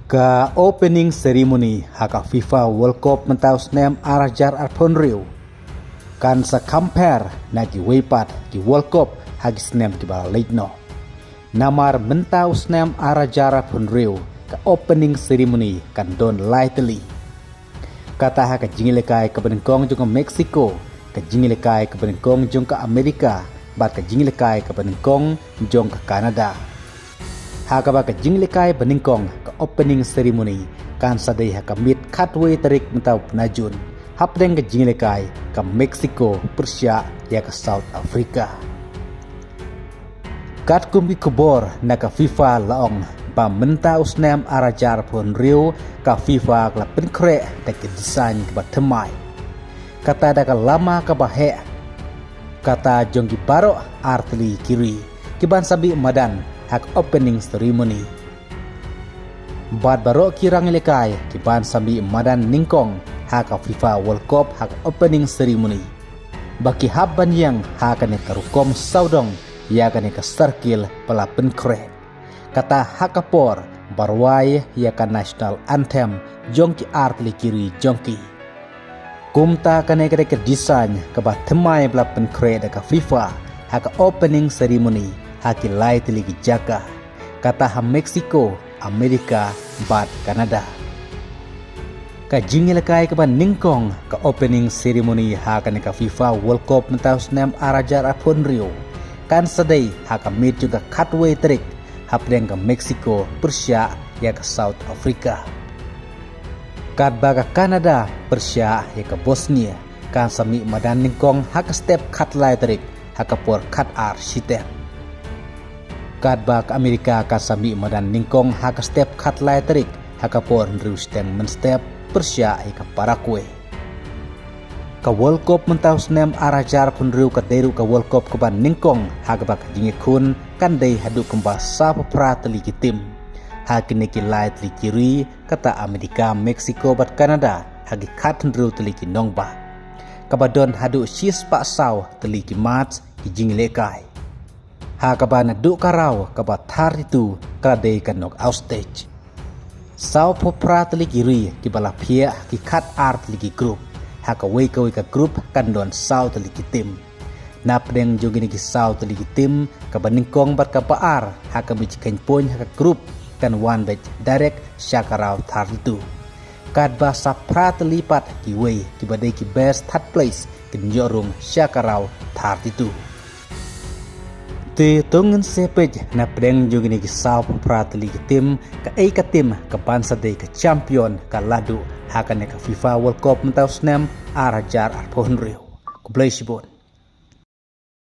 Ka opening ceremony haka FIFA World Cup mentau snem arajar arpon riu. Kan sa compare na ki weipat ki World Cup hagi snem ki bala leitno. Namar mentau snem arajar arpon riu ka opening ceremony kan don lightly. Kata haka jingilekai ke benengkong jong ke Mexico, ka jingilekai ke benengkong jong ke Amerika, bat ka jingilekai ke benengkong jong ke Kanada. Haka ba ka jinglikai beningkong ke opening ceremony kan sadai haka mit katwe tarik mentau penajun hapdeng ke jinglikai ke Mexico, Persia ya ke South Africa. Kat kumbi kubor na ke FIFA laong ba mentau snem arajar pun riu ke FIFA ke penkre da ke desain ke batemai. Kata da ke lama ke bahe kata jongki baro artli kiri kiban sabi madan hak opening ceremony. Bad barok kirang lekai kiban sambi madan ningkong hak FIFA World Cup hak opening ceremony. Baki habban yang hakane karukom saudong yakane ka circle pala penkret. Kata hakapor barwai yakan national anthem jongki artli kiri jongki. Kumta kane kare ke desain ke batemai pala penkret ka FIFA hak opening ceremony haki light lagi jaga kata ha Mexico, Amerika, bat Kanada. Ka jingilekai ke ban ningkong ka opening ceremony hakan ka FIFA World Cup mentau snem arajar apun rio. Kan sedai haka mit juga katwe trik hapdeng ke Mexico, Persia ya ke South Africa. Kat baga Kanada, Persia ya ke Bosnia kan sami madan ningkong haka step kat lai trik haka por kat ar sitem. Kadbak Amerika kasami madan ningkong haka step kat lai terik haka por nriu steng men step Persia hika Paraguay. Ka World Cup mentau snem arajar pun riu ka deru ka World Cup ke ban ningkong haka bak jingikun kan dei hadu kemba sapa prateli ki tim. Haki neki lai teli kiri kata Amerika, Mexico bat Kanada hagi kat nriu teli ki nongba. Kabadon hadu sis pak saw teli ki mat ki jingilekai. Haka na duk karau kaba thar itu kadai kan nok outstage. Sau popra teli kiri ki bala phia ki khat art ligi group. Haka wei ka group kan don sau teli ki tim. Napdeng jogini ki sau teli ki tim ka baningkong bat ka paar haka bi ken pon haka group kan one bet direct syakarau thar itu. Kadba sapra teli pat ki wei ki badai ki best third place kin yorung syakarau thar itu. Te tongen sepej na preng jogini ki sau prateli ki tim ka ei ka tim ka bansa de ka champion ka ladu hakane ka FIFA World Cup mentau snem arajar arpon riu. Ku blai sibon.